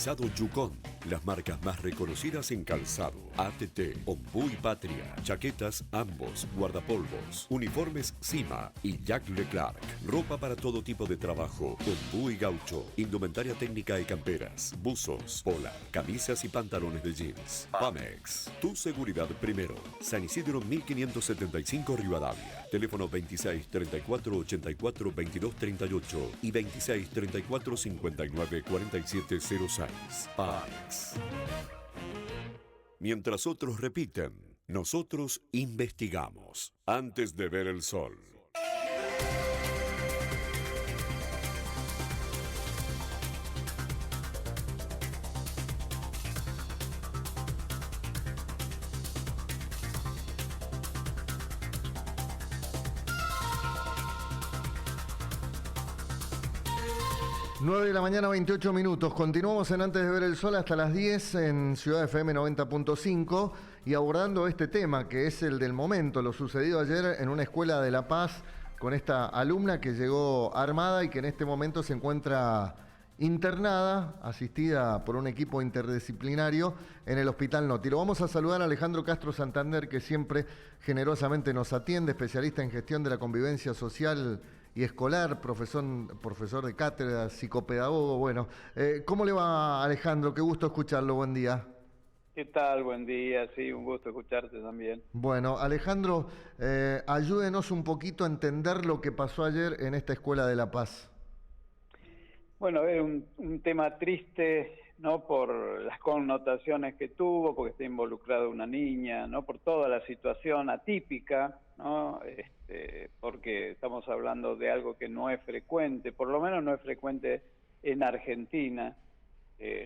Calzado Yukon, las marcas más reconocidas en calzado. ATT, Ombú y Patria, chaquetas Ambos, guardapolvos, uniformes Cima y Jack Leclerc. Ropa para todo tipo de trabajo, Ombú y Gaucho, indumentaria técnica y camperas, buzos, polar, camisas y pantalones de jeans. Pamex, tu seguridad primero. San Isidro 1575 Rivadavia. Teléfono 26 34 84 22 38 y 26 34 59 47 06. Pamex. Mientras otros repiten, nosotros investigamos antes de ver el sol. Nueve de la mañana, 28 minutos. Continuamos en Antes de ver el sol hasta las 10 en Ciudad FM 90.5 y abordando este tema que es el del momento, lo sucedido ayer en una escuela de La Paz con esta alumna que llegó armada y que en este momento se encuentra internada, asistida por un equipo interdisciplinario en el Hospital Noti. Lo vamos a saludar a Alejandro Castro Santander, que siempre generosamente nos atiende, especialista en gestión de la convivencia social y escolar, profesor de cátedra, psicopedagogo. Bueno, ¿cómo le va, Alejandro? Qué gusto escucharlo, buen día. ¿Qué tal? Buen día, sí, un gusto escucharte también. Bueno, Alejandro, ayúdenos un poquito a entender lo que pasó ayer en esta escuela de La Paz. Bueno, es un tema triste, ¿no? Por las connotaciones que tuvo, porque está involucrada una niña, ¿no? Por toda la situación atípica, ¿no? Porque estamos hablando de algo que no es frecuente, por lo menos no es frecuente en Argentina.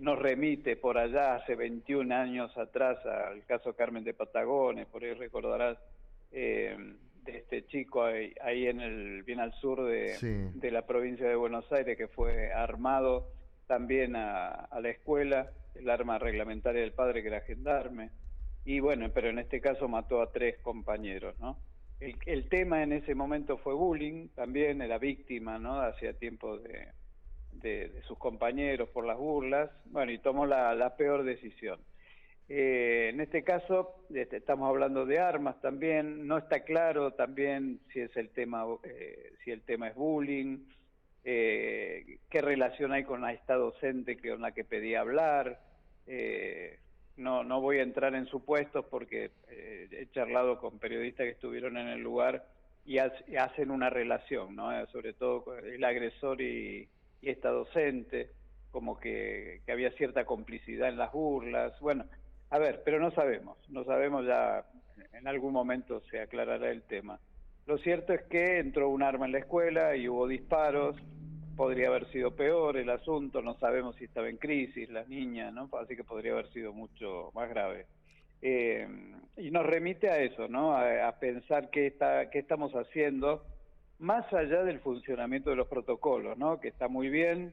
Nos remite por allá hace 21 años atrás al caso Carmen de Patagones, por ahí recordarás, de este chico ahí bien al sur de la provincia de Buenos Aires, que fue armado también a la escuela, el arma reglamentaria del padre que era gendarme, y bueno, pero en este caso mató a 3 compañeros, ¿no? El tema en ese momento fue bullying, también era víctima, ¿no? Hacía tiempo de sus compañeros por las burlas, bueno, y tomó la peor decisión. En este caso estamos hablando de armas también, no está claro también si es el tema es bullying, qué relación hay con esta docente con la que pedí hablar. No voy a entrar en supuestos porque he charlado con periodistas que estuvieron en el lugar y hacen una relación, ¿no? Sobre todo con el agresor y esta docente, como que había cierta complicidad en las burlas. Bueno, a ver, pero no sabemos, ya en algún momento se aclarará el tema. Lo cierto es que entró un arma en la escuela y hubo disparos, podría haber sido peor el asunto, no sabemos si estaba en crisis la niña, ¿no? Así que podría haber sido mucho más grave. Y nos remite a eso, ¿no? A pensar qué estamos haciendo, más allá del funcionamiento de los protocolos, ¿no? Que está muy bien.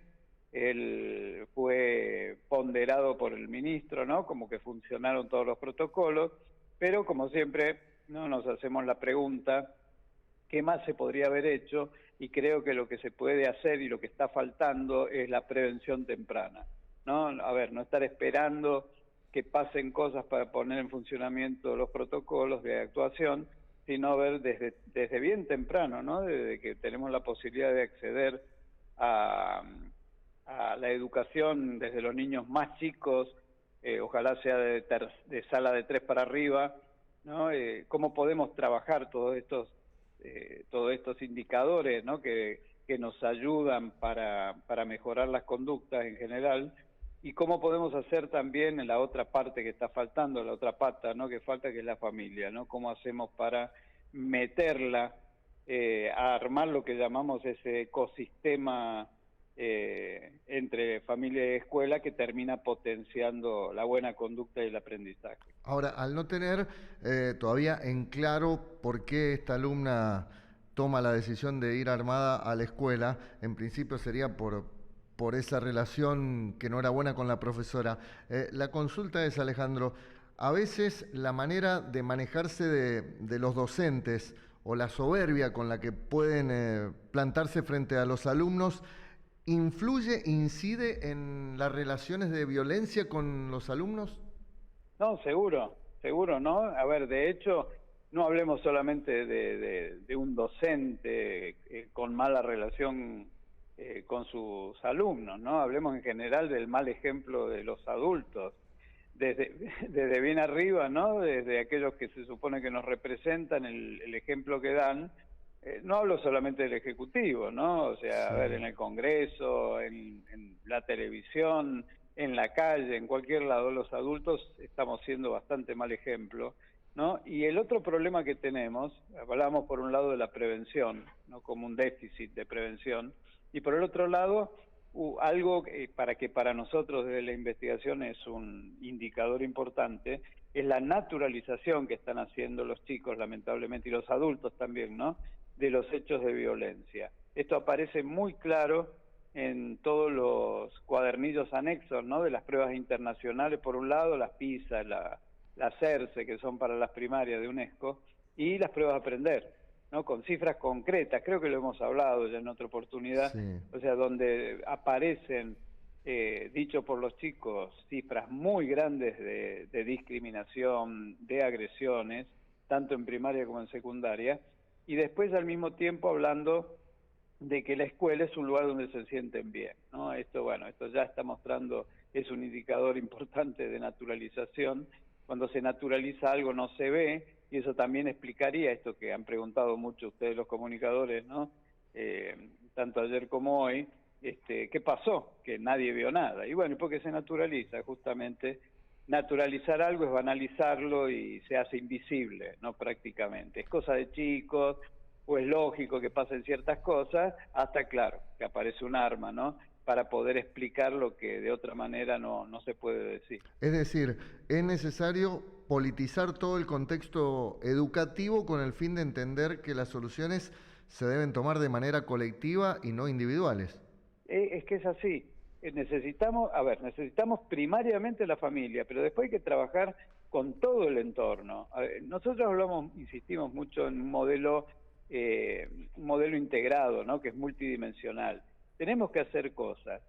Él fue ponderado por el ministro, ¿no? Como que funcionaron todos los protocolos, pero como siempre, ¿no? Nos hacemos la pregunta, ¿qué más se podría haber hecho? Y creo que lo que se puede hacer y lo que está faltando es la prevención temprana, ¿no? A ver, no estar esperando que pasen cosas para poner en funcionamiento los protocolos de actuación, sino ver desde bien temprano, ¿no? Desde que tenemos la posibilidad de acceder a la educación desde los niños más chicos, ojalá sea de sala de 3 para arriba, ¿no? Cómo podemos trabajar todos estos indicadores, ¿no? que nos ayudan para mejorar las conductas en general, y cómo podemos hacer también en la otra parte que está faltando, la otra pata, ¿no? Que falta, que es la familia, ¿no? Cómo hacemos para meterla, a armar lo que llamamos ese ecosistema entre familia y escuela, que termina potenciando la buena conducta y el aprendizaje. Ahora, al no tener todavía en claro por qué esta alumna toma la decisión de ir armada a la escuela, en principio sería por esa relación que no era buena con la profesora. La consulta es, Alejandro, a veces la manera de manejarse de los docentes o la soberbia con la que pueden plantarse frente a los alumnos ¿Influye, incide en las relaciones de violencia con los alumnos? No, seguro, ¿no? A ver, de hecho, no hablemos solamente de un docente con mala relación con sus alumnos, ¿no? Hablemos en general del mal ejemplo de los adultos, desde bien arriba, ¿no? Desde aquellos que se supone que nos representan, el ejemplo que dan. No hablo solamente del Ejecutivo, ¿no? O sea, Sí. a ver, en el Congreso, en la televisión, en la calle, en cualquier lado, los adultos estamos siendo bastante mal ejemplo, ¿no? Y el otro problema que tenemos, hablamos por un lado de la prevención, ¿no? Como un déficit de prevención, y por el otro lado, algo para nosotros desde la investigación es un indicador importante, es la naturalización que están haciendo los chicos, lamentablemente, y los adultos también, ¿no? De los hechos de violencia. Esto aparece muy claro en todos los cuadernillos anexos, ¿no? De las pruebas internacionales, por un lado, las PISA, la CERCE, que son para las primarias de UNESCO, y las pruebas de aprender, ¿no? Con cifras concretas, creo que lo hemos hablado ya en otra oportunidad, Sí. o sea, donde aparecen, dicho por los chicos, cifras muy grandes de discriminación, de agresiones, tanto en primaria como en secundaria, y después al mismo tiempo hablando de que la escuela es un lugar donde se sienten bien, ¿no? Esto ya está mostrando, es un indicador importante de naturalización. Cuando se naturaliza algo no se ve, y eso también explicaría esto que han preguntado mucho ustedes los comunicadores, ¿no? Tanto ayer como hoy, ¿qué pasó? Que nadie vio nada. Y bueno, porque se naturaliza, justamente. Naturalizar algo es banalizarlo y se hace invisible, ¿no? Prácticamente. Es cosa de chicos, o es lógico que pasen ciertas cosas, hasta, claro, que aparece un arma, ¿no? Para poder explicar lo que de otra manera no se puede decir. Es decir, es necesario politizar todo el contexto educativo con el fin de entender que las soluciones se deben tomar de manera colectiva y no individuales. Es que es así. Necesitamos primariamente la familia, pero después hay que trabajar con todo el entorno. Nosotros insistimos mucho en un modelo integrado, ¿no? Que es multidimensional. Tenemos que hacer cosas,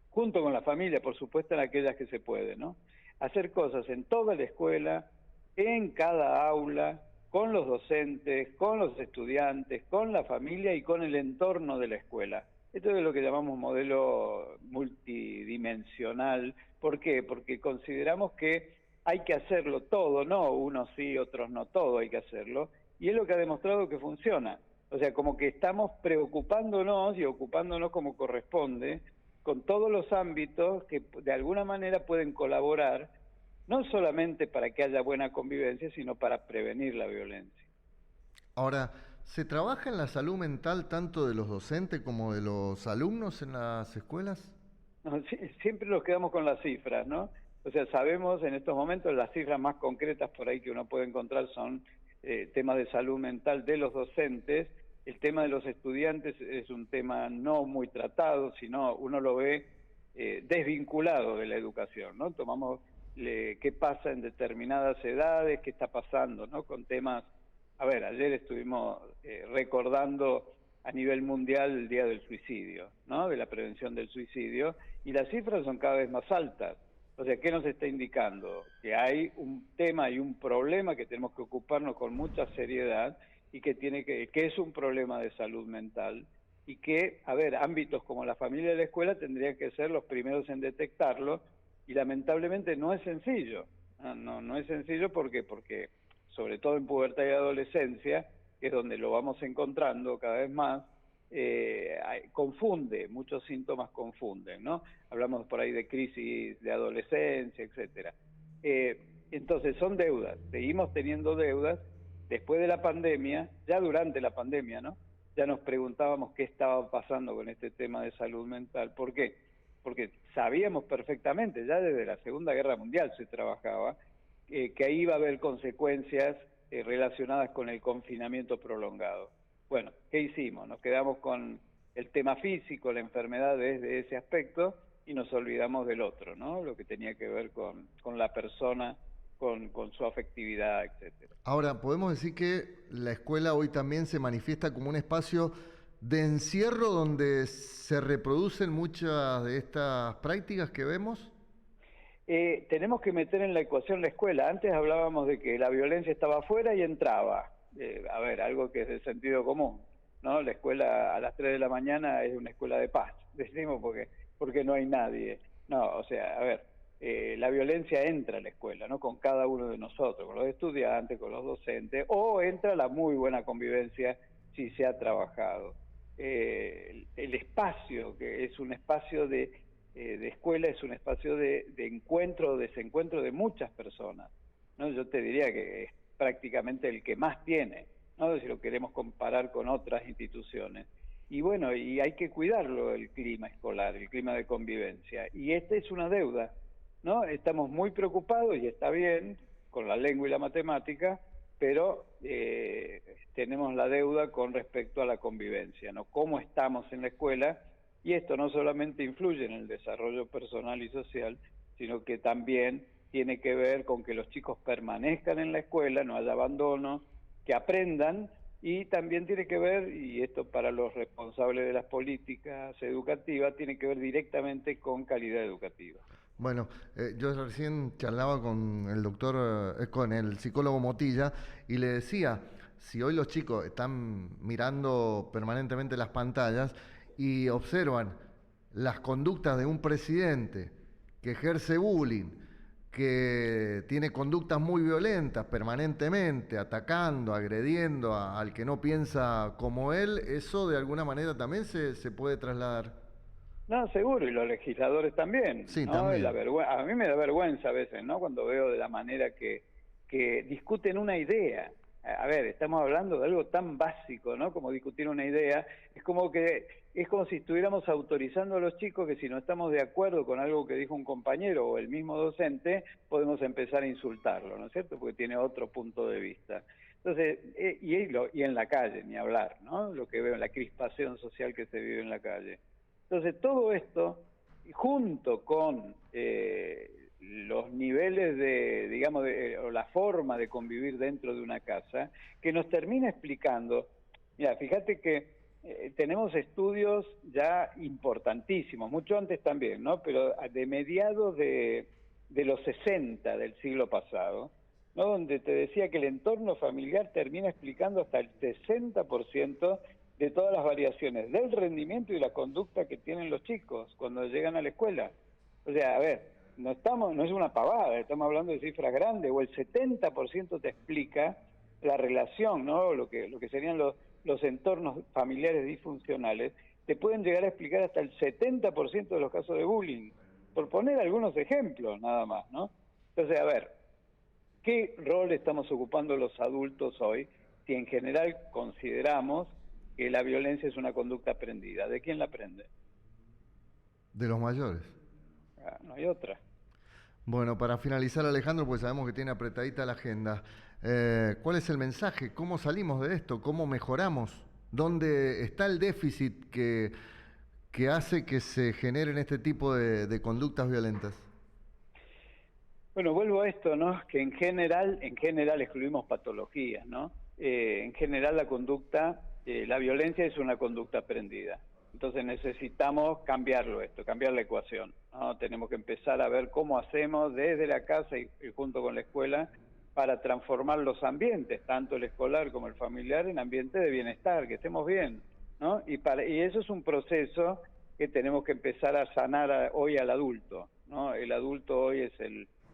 junto con la familia, por supuesto, en aquellas que se puede, ¿no? Hacer cosas en toda la escuela, en cada aula, con los docentes, con los estudiantes, con la familia y con el entorno de la escuela. Esto es lo que llamamos modelo multidimensional. ¿Por qué? Porque consideramos que hay que hacerlo todo, no unos sí, otros no, todo hay que hacerlo, y es lo que ha demostrado que funciona. O sea, como que estamos preocupándonos y ocupándonos como corresponde con todos los ámbitos que de alguna manera pueden colaborar, no solamente para que haya buena convivencia, sino para prevenir la violencia. Ahora, ¿se trabaja en la salud mental tanto de los docentes como de los alumnos en las escuelas? No, siempre nos quedamos con las cifras, ¿no? O sea, sabemos en estos momentos las cifras más concretas por ahí que uno puede encontrar son temas de salud mental de los docentes. El tema de los estudiantes es un tema no muy tratado, sino uno lo ve desvinculado de la educación, ¿no? Tomamos qué pasa en determinadas edades, qué está pasando, ¿no? Con temas. A ver, ayer estuvimos recordando a nivel mundial el Día del Suicidio, ¿no? De la prevención del suicidio, y las cifras son cada vez más altas. O sea, ¿qué nos está indicando? Que hay un tema y un problema que tenemos que ocuparnos con mucha seriedad y que es un problema de salud mental, y que, a ver, ámbitos como la familia y la escuela tendrían que ser los primeros en detectarlo, y lamentablemente no es sencillo. No es sencillo porque sobre todo en pubertad y adolescencia, que es donde lo vamos encontrando cada vez más, confunde, muchos síntomas confunden, ¿no? Hablamos por ahí de crisis de adolescencia, etcétera. Entonces son deudas, seguimos teniendo deudas. Después de la pandemia, ya durante la pandemia, ¿no? Ya nos preguntábamos qué estaba pasando con este tema de salud mental. ¿Por qué? Porque sabíamos perfectamente, ya desde la Segunda Guerra Mundial se trabajaba, que ahí iba a haber consecuencias relacionadas con el confinamiento prolongado. Bueno, ¿qué hicimos? Nos quedamos con el tema físico, la enfermedad desde ese aspecto, y nos olvidamos del otro, ¿no? Lo que tenía que ver con la persona, con su afectividad, etcétera. Ahora, podemos decir que la escuela hoy también se manifiesta como un espacio de encierro donde se reproducen muchas de estas prácticas que vemos? Tenemos que meter en la ecuación la escuela. Antes hablábamos de que la violencia estaba afuera y entraba. A ver, algo que es de sentido común, ¿no? La escuela a las 3 de la mañana es una escuela de paz, decimos porque no hay nadie. No, o sea, a ver, la violencia entra a la escuela, ¿no? Con cada uno de nosotros, con los estudiantes, con los docentes, o entra la muy buena convivencia si se ha trabajado. El espacio, que es un espacio de escuela, es un espacio de encuentro o desencuentro de muchas personas, ¿no? Yo te diría que es prácticamente el que más tiene, ¿no? Si lo queremos comparar con otras instituciones. Y bueno, y hay que cuidarlo, el clima escolar, el clima de convivencia. Y esta es una deuda, ¿no? Estamos muy preocupados, y está bien, con la lengua y la matemática, pero tenemos la deuda con respecto a la convivencia, ¿no? Cómo estamos en la escuela, y esto no solamente influye en el desarrollo personal y social, sino que también tiene que ver con que los chicos permanezcan en la escuela, no haya abandono, que aprendan, y también tiene que ver, y esto para los responsables de las políticas educativas, tiene que ver directamente con calidad educativa. Bueno, yo recién charlaba con el doctor, con el psicólogo Motilla, y le decía, si hoy los chicos están mirando permanentemente las pantallas y observan las conductas de un presidente que ejerce bullying, que tiene conductas muy violentas permanentemente, atacando, agrediendo al que no piensa como él, eso de alguna manera también se puede trasladar. No, seguro, y los legisladores también, Sí, ¿no? también. A mí me da vergüenza a veces, ¿no? Cuando veo de la manera que discuten una idea. A ver, estamos hablando de algo tan básico, ¿no? Como discutir una idea. Es como si estuviéramos autorizando a los chicos que si no estamos de acuerdo con algo que dijo un compañero o el mismo docente, podemos empezar a insultarlo, ¿no es cierto? Porque tiene otro punto de vista. Entonces, y en la calle, ni hablar, ¿no? Lo que veo en la crispación social que se vive en la calle. Entonces, todo esto, junto con los niveles digamos, o la forma de convivir dentro de una casa, que nos termina explicando, mira, fíjate que tenemos estudios ya importantísimos, mucho antes también, ¿no? Pero de mediados de los 60 del siglo pasado, ¿no? Donde te decía que el entorno familiar termina explicando hasta el 60% de todas las variaciones del rendimiento y la conducta que tienen los chicos cuando llegan a la escuela. O sea, a ver, no es una pavada, estamos hablando de cifras grandes, o el 70% te explica la relación, ¿no? Lo que serían los entornos familiares disfuncionales, te pueden llegar a explicar hasta el 70% de los casos de bullying, por poner algunos ejemplos nada más, ¿no? Entonces, a ver, ¿qué rol estamos ocupando los adultos hoy si en general consideramos que la violencia es una conducta aprendida? ¿De quién la aprende? De los mayores. No hay otra. Bueno, para finalizar, Alejandro, pues sabemos que tiene apretadita la agenda. ¿Cuál es el mensaje? ¿Cómo salimos de esto? ¿Cómo mejoramos? ¿Dónde está el déficit que hace que se generen este tipo de conductas violentas? Bueno, vuelvo a esto, ¿no? Que en general excluimos patologías, ¿no? En general la conducta, la violencia es una conducta aprendida. Entonces necesitamos cambiarlo esto, cambiar la ecuación, ¿no? Tenemos que empezar a ver cómo hacemos desde la casa y junto con la escuela para transformar los ambientes, tanto el escolar como el familiar, en ambientes de bienestar, que estemos bien, ¿no? Y eso es un proceso que tenemos que empezar a sanar hoy al adulto, ¿no? El adulto hoy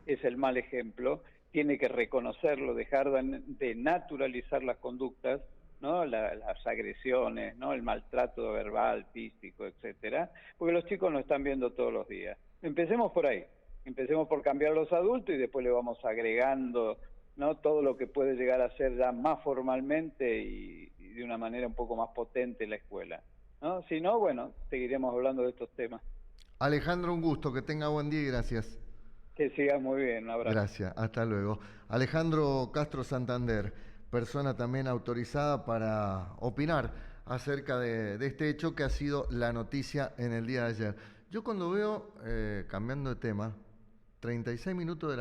es el mal ejemplo, tiene que reconocerlo, dejar de naturalizar las conductas, ¿no? Las agresiones, ¿no? El maltrato verbal, físico, etcétera, porque los chicos nos están viendo todos los días. Empecemos por ahí, empecemos por cambiar los adultos y después le vamos agregando, ¿no? Todo lo que puede llegar a ser ya más formalmente y de una manera un poco más potente la escuela, ¿no? Si no, bueno, seguiremos hablando de estos temas. Alejandro, un gusto, que tenga buen día y gracias. Que sigas muy bien, un abrazo. Gracias, hasta luego. Alejandro Castro Santander, persona también autorizada para opinar acerca de este hecho que ha sido la noticia en el día de ayer. Yo cuando veo, cambiando de tema, 36 minutos de la